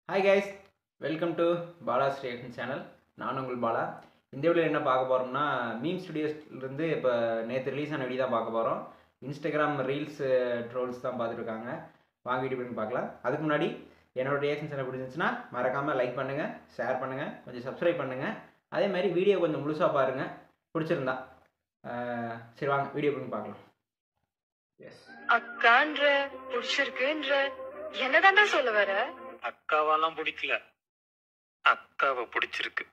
Hi guys, welcome to Bala's Reaction channel. நான் உங்கள் பாலா. இந்த வீடியோவில் என்ன பார்க்க போகிறோம்னா மீம் ஸ்டுடியோஸ்லேருந்து இப்போ நேற்று ரிலீஸ் ஆன வீடியோ தான் பார்க்க போகிறோம். இன்ஸ்டாகிராம் ரீல்ஸ் ட்ரோல்ஸ் தான் பார்த்துருக்காங்க. வாங்க வீடியோ பண்ணி பார்க்கலாம். அதுக்கு முன்னாடி என்னோட ரியாக்ஷன் சேனல் பிடிச்சிருந்துச்சுன்னா மறக்காமல் லைக் பண்ணுங்கள், ஷேர் பண்ணுங்கள், கொஞ்சம் சப்ஸ்கிரைப் பண்ணுங்கள். அதே மாதிரி வீடியோ கொஞ்சம் முழுசாக பாருங்கள் பிடிச்சிருந்தா. சரி வாங்க வீடியோ பண்ணி பார்க்கலாம். எஸ் அக்கான்ற பிடிச்சிருக்குன்ற என்னதான் சொல்ல வர? அக்காவெல்லாம் பிடிக்கல, அக்காவை பிடிச்சிருக்கு.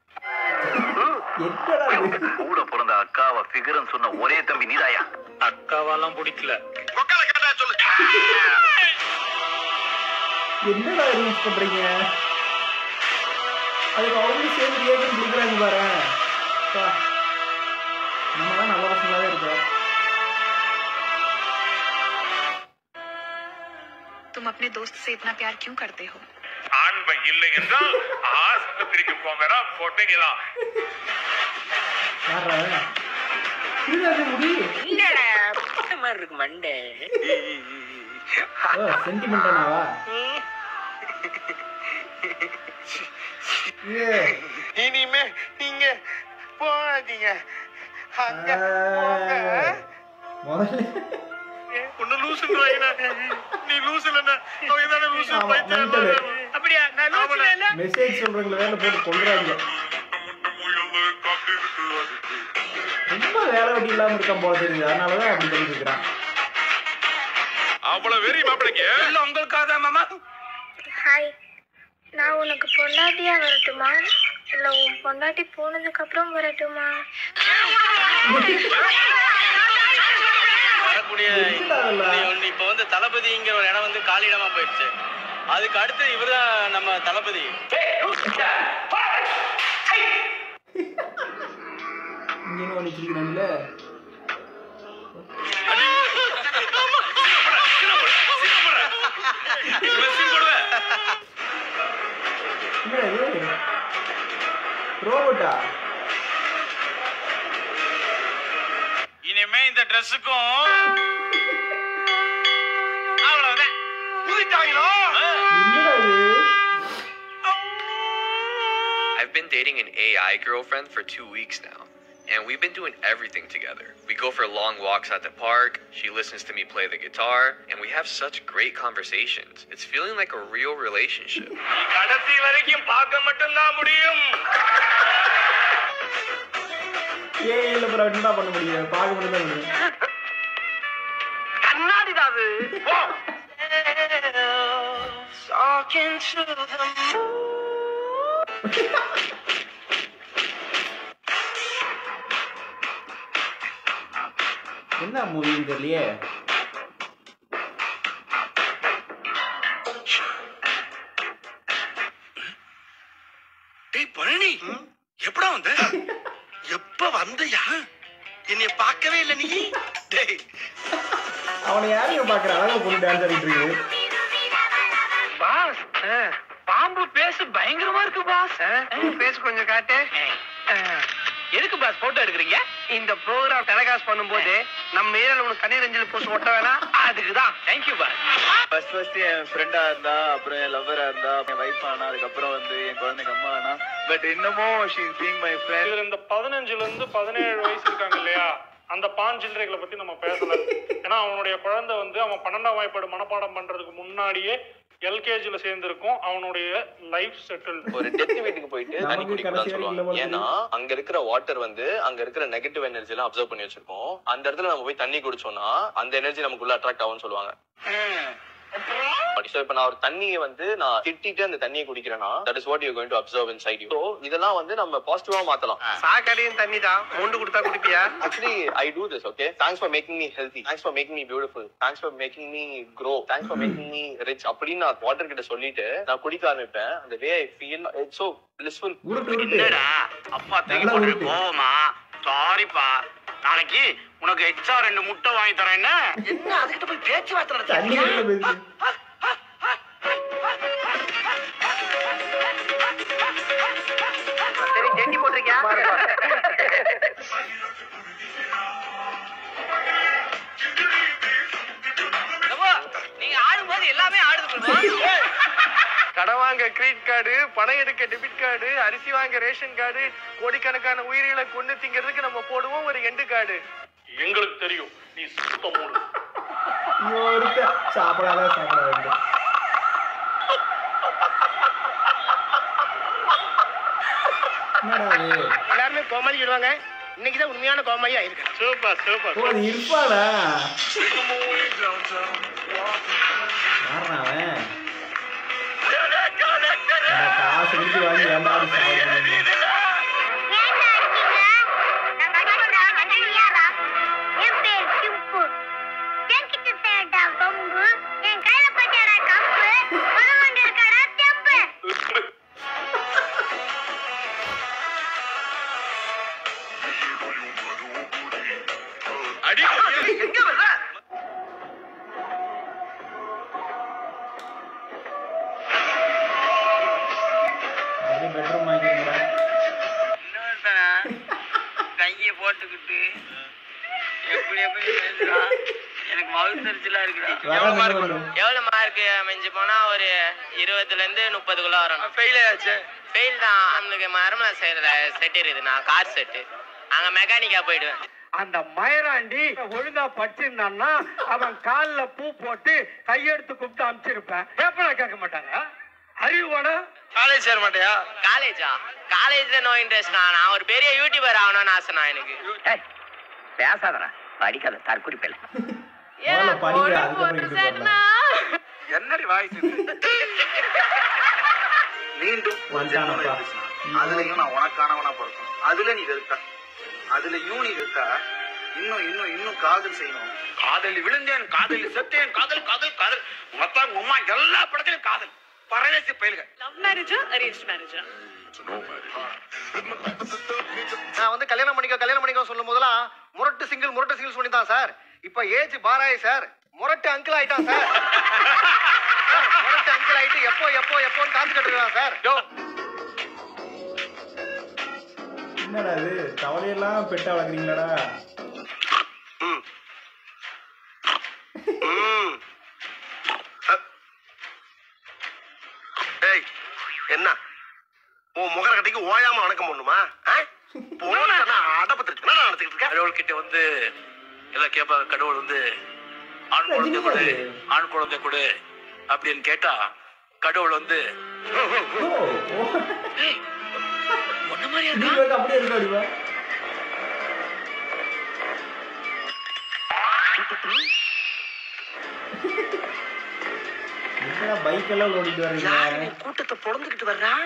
கூட பிறந்த அக்காவை ஃபிகர்னு சொன்ன ஒரே தம்பி நீதாயா? அக்காவெல்லாம் பிடிக்கல. என்னடா ரீல்ஸ் பண்றீங்க? அதுக்கு அவங்க சேர்ந்து ரியாக்ஷன் கொடுக்குறாங்க பாரு. நம்ம தான் நல்ல பசங்களாவே இருக்கோம். तुम अपने दोस्त से इतना प्यार क्यों करते हो? ஆண்மை இல்லை என்றால் ஆஸ்பத்திரிக்கு போங்கடா போட்டீங்களா? யாரா இது முடி இல்லடா புத்த மாதிரி இருக்கு மண்டே. ஓ சென்டிமென்ட்டானவா? இனிமே நீங்க போகாதீங்க. அங்க முதல்ல ஒண்ணு லூசுன்றாயினா நீ லூசு இல்லன்னா அவன் தானே லூசு பைத்தியம். அப்படியா? நான் லூசுல இல்ல. மெசேஜ் சொல்றவங்கள வேலை போட்டு கொல்றாங்க. ரொம்ப வேலை வெட்டி இல்லாம இருக்கான் போல தெரியுது. அதனாலதான் அப்படி பண்ணிருக்கான். அவ்வளவு வெறி மாப்பிளைக்கு இல்ல உங்களுக்காக தான் மாமா. ஹாய், நான் உனக்கு பொண்டாட்டியா வரட்டுமா இல்ல உன் பொண்டாட்டி போனதுக்கு அப்புறம் வரட்டுமா? வரக்கூடிய இப்ப வந்து தளபதிங்கிற ஒரு இடம் வந்து காலியிடமா போயிடுச்சு. அதுக்கு அடுத்து இவர்தான் நம்ம தளபதி. இங்க என்ன பண்ணிச்சிருக்காங்கல்ல? ரோபோட்டா? இனிமே இந்த ட்ரெஸ்ஸுக்கும் அவ்வளவுதான். புதிட்டாங்களோ? என்னடா இது? I've been dating an AI girlfriend for 2 weeks now, and we've been doing everything together. We go for long walks at the park, she listens to me play the guitar, and we have such great conversations. It's feeling like a real relationship. கடைசி வரைக்கும் பார்க்க மட்டும்தான் முடியும். ஏஐல அப்புறம் என்ன பண்ண முடியும்? பார்க்க மட்டும் தான் முடியும். கண்ணாடி தாது. Talking to the moon. என்ன மூவின்னு தெரியலையே. டேய் பழனி, எப்படா வந்த? எப்ப வந்தயா? என்னைய பார்க்கவே இல்ல நீ. டேய் அவனை யாரையும் பாக்குற அழகா பொண்ணு டான்ஸ் ஆடிட்டு இருக்கு. பாஸ், பாம்பு பேசு பயங்கரமா இருக்கு பாஸ். பேசு கொஞ்சம் காட்டு. எதுக்கு பாஸ் போட்டோ எடுக்கிறீங்க? இந்த ப்ரோகிராம் டெலிகாஸ்ட் பண்ணும்போது நம்ம ஏரியால உனக்கு கண்ணீர் அஞ்சலி போஸ்ட் ஒட்ட வேணாம், அதுக்குதான். Thank you boss. ஃபர்ஸ்ட் என் ஃப்ரெண்டா இருந்தா, அப்புறம் என் லவ்வரா இருந்தா, என் வைஃப் ஆனா, அதுக்கப்புறம் வந்து என் குழந்தைக்கு அம்மா ஆனா. பட் இன்னமும் she is being my friend. இதுல இந்த 15ல இருந்து 17 வயசு இருக்காங்க இல்லையா, அந்த பான் சில்லறைகளை பத்தி நம்ம பேசல. ஏன்னா அவனுடைய குழந்தை வந்து அவன் 12ஆம் வாய்ப்பாடு மனப்பாடம் பண்றதுக்கு முன்னாடியே எல்கேஜில சேர்ந்திருக்கும். அவனுடைய லைஃப் செட்டில். ஒரு டெத் வீட்டுக்கு போயிட்டு தண்ணி குடிக்கணும்னு சொல்லுவாங்க. ஏன்னா அங்க இருக்கிற வாட்டர் வந்து அங்க இருக்கிற நெகட்டிவ் எனர்ஜி எல்லாம் அப்சர்வ் பண்ணி வச்சிருக்கோம். அந்த இடத்துல நம்ம போய் தண்ணி குடிச்சோம்னா அந்த எனர்ஜி நமக்குள்ள அட்ராக்ட் ஆகும்னு சொல்லுவாங்க. இப்ப நான் ஒரு தண்ணியை வந்து நான் திட்டிட்டு அந்த தண்ணியை குடிக்கிறேன்னா that is what you are going to observe inside you. So இதெல்லாம் வந்து நம்ம பாசிட்டிவா மாத்தலாம். சாக்கடையும் தண்ணி தான் மொண்டு கொடுத்தா குடிப்பியா? Actually I do this, okay? Thanks for making me healthy. Thanks for making me beautiful. Thanks for making me grow. Thanks for making me rich. அப்படின்னு நான் வாட்டர் கிட்ட சொல்லிட்டு நான் குடிக்க ஆரம்பிப்பேன். அந்த way I feel it's so blissful. என்னடா அப்பா தூக்கி போட்டு போமா? சாரிப்பா, நாளைக்கு உனக்கு எக்ஸ்ட்ரா 2 முட்டை வாங்கி தரேன். என்ன அதுக்கிட்ட போய் பேச்சுவார்த்தை நடத்தியா? சரி ஜெட்டி போட்டிருக்கியா? நீங்க ஆடும்போது எல்லாமே ஆடுது. கடன் வாங்க கிரெடிட் கார்டு, பணம் எடுக்க டெபிட் கார்டு, அரிசி வாங்க ரேஷன் கார்டு, கோடிக்கணக்கான உயிரிகளை கொண்டு திங்கிறதுக்கு நம்ம போடுவோம் ஒரு எண்டு கார்டு. எங்களுக்கு தெரியும், நீ சுத்தம் மூடு. சாப்பிடாத சாப்பிட வேண்டும். எல்லாருமே கோமாளி சொல்லுவாங்க, இன்னைக்குதான் உண்மையான கோமாளியா இருக்கு. Super super. ஓ, அது இருப்பாடா. அவன் காசு கொடுத்து வாங்கி ஏண்டாடி சாப்பிடுறாங்க. பெட்ரூம் ஆகிருக்கா கையை போட்டுக்கிட்டு எப்படி எப்படி பேசுறான். எனக்கு மவுத்தரிச்சலா இருக்குடா. எவ்வளவு மார்க் மிஞ்சி போனா ஒரு 20 to 30 வரும். ஃபெயில் ஆச்சு. ஃபெயில் தான். அந்த மரமா செட் இருக்குது. நான் கார் செட்டு அங்க மெக்கானிக்கா போயிடுவேன். அந்த மயராண்டி ஒழுங்கா படிச்சிருந்தான்னா அவன் கால்ல பூ போட்டு கையெடுத்து கூப்பிட்டு அனுப்பிச்சிருப்பேன். பேப்பரா கேட்க மாட்டாங்க. அறிவோட காலேஜ் சேர மாட்டியா? காலேஜா? காலேஜ்ல நோ இன்ட்ரெஸ்ட். நான் ஒரு பெரிய யூடியூபர் ஆகணும்னு ஆசைனா எனக்கு. பேசாதடா, படிக்காத தற்குறிப்பில்லை. என்னடி வாய்ஸ் மீண்டும் அதுலயும் நான் உனக்கானவனா பிறக்கணும். அதுல நீ இருக்கா, அதுலயும் நீ இருக்கா. இன்னும் இன்னும் இன்னும் காதல் செய்யணும். காதலில் விழுந்தேன், காதலில் செத்தேன், காதல் காதல் காதல். மொத்தம் உமா எல்லா படத்திலும் காதல். பரதேசி பயில்கள். லவ் மேரேஜா அரேஞ்ச் மேரேஜா? நான் வந்து கல்யாணம் பண்ணிக்கோ சொல்லும் போதெல்லாம் முரட்டு சிங்கிள் சொல்லிதான் சார். இப்ப ஏஜ் பாராய் சார், முரட்டு அங்கிள் ஆயிட்டான் சார். முரட்டு அங்கிள் ஆயிட்டு எப்போன்னு காத்து கட்டுறான் சார். என்னடா இது தவளையெல்லாம் பெட்டா வளர்க்குறீங்களாடா? என்ன உன் முகர கட்டிக்கு ஓயாம வணக்கம் பண்ணுமா? கடவுள்கிட்ட வந்து எல்லாம் கேட்பா. கடவுள் வந்து ஆண் குழந்தை கொடு அப்படின்னு கேட்டா கடவுள் வந்து ஒன்ன மாதிரியா அப்படியே இருக்கா? பைக் எல்லாம் ஓடிட்டு வரீங்க. கூட்டத்தை பொறந்துகிட்டு வர்றான்.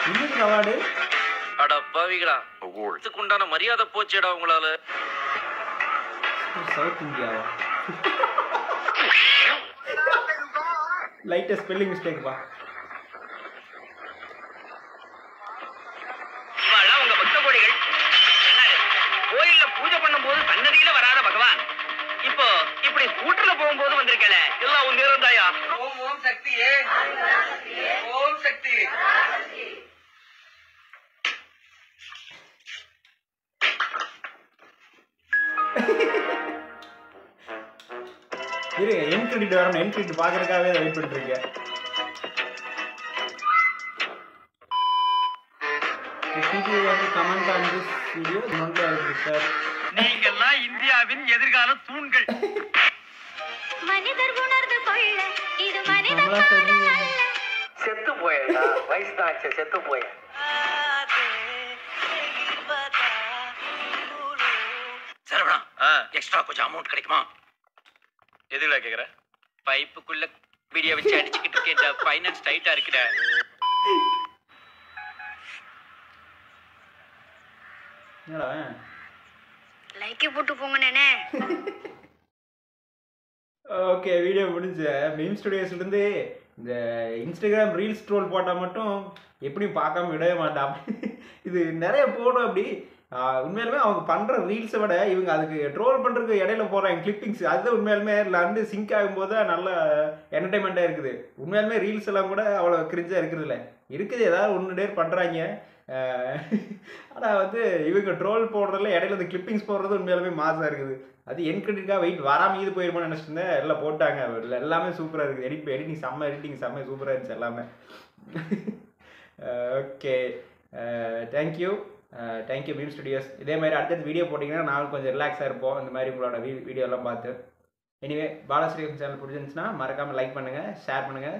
இன்னைக்கு அவார்டு அட பாவிகளா, இதுக்கு உண்டான மரியாதை போச்சேடா உங்களால. சவுத் இந்தியாவா? லைட்டா ஸ்பெல்லிங் மிஸ்டேக் பா. உங்க பக்த கோடிகள் கோயில்ல பூஜை பண்ணும் போது சன்னதியில வராத பகவான் இப்போ இப்படி ஸ்கூட்டர்ல போகும்போது வந்திருக்கல. எல்லாம் உன் நேரம் தாயா. ஓம் ஓம் சக்தியே, ஓம் சக்தி. இரு என் கிரெடிட் வரணும். என் கிரெடிட் பாக்குறதுக்காகவே வெயிட் பண்ணிட்டு இருக்கேன். Comment on this video. நீங்கெல்லாம் இந்தியாவின் எதிர்கால தூண்கள். மனிதர் உணர்ந்து கொள்ள இது மனிதர் செத்து போயடா, வயசுதாச்சு செத்து போய. சரவணா, எக்ஸ்ட்ரா கொஞ்சம் அமௌண்ட் கிடைக்குமா? எதுல கேக்குற? பைப்புக்குள்ள வீடியோ வச்சு அடிச்சுக்கிட்டு கேட்டா ஃபைனான்ஸ் டைட்டா இருக்குடா. என்னடா லைக்கே போட்டு போங்க நானே. ஓகே, வீடியோ முடிஞ்சு. மீம் ஸ்டுடியோஸ்லேருந்து இந்த இன்ஸ்டாகிராம் ரீல்ஸ் ட்ரோல் போட்டால் மட்டும் எப்படியும் பார்க்காம விடவே மாட்டான். இது நிறைய போடும் அப்படி. உண்மையாலுமே அவங்க பண்ணுற ரீல்ஸை விட இவங்க அதுக்கு ட்ரோல் பண்ணுறதுக்கு இடையில போகிறாங்க கிளிப்பிங்ஸ். அதுதான் உண்மையாலுமே வந்து சிங்க் ஆகும்போது தான் நல்ல என்டர்டைன்மெண்ட்டாக இருக்குது. உண்மையாலுமே ரீல்ஸ் எல்லாம் கூட அவ்வளோ கிரிஞ்சாக இருக்குதுல்ல இருக்குது. ஏதாவது ஒன்று டேர் பண்ணுறாங்க. ஆனால் வந்து இவங்க ட்ரோல் போடுறதுல இடையில இந்த கிளிப்பிங்ஸ் போடுறது உண்மையாலுமே மாசாக இருக்குது. அது என் கிரெடிட்டாக வெயிட் வராமல் இது போயிருமான்னு நினச்சிட்டு இருந்தேன். எல்லாம் போட்டாங்க, எல்லாமே சூப்பராக இருக்குது. எடிட்டிங் செம்ம சூப்பராக இருந்துச்சு எல்லாமே. Okay, thank you meme studios. இதே மாதிரி அடுத்தது வீடியோ போட்டிங்கன்னா நாங்களும் கொஞ்சம் ரிலாக்ஸாக இருப்போம் இந்த மாதிரி உங்களோட வீடியோலாம் பார்த்து. எனிவே பாலாஸ்ரீ சேனல் பிடிச்சிருந்துச்சுன்னா மறக்காமல் லைக் பண்ணுங்கள், ஷேர் பண்ணுங்கள்,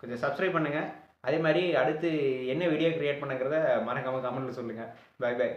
கொஞ்சம் சப்ஸ்கிரைப் பண்ணுங்கள். அதே மாதிரி அடுத்து என்ன வீடியோ க்ரியேட் பண்ணுங்கிறத மறக்காமல் கமெண்ட்டில் சொல்லுங்கள். பை.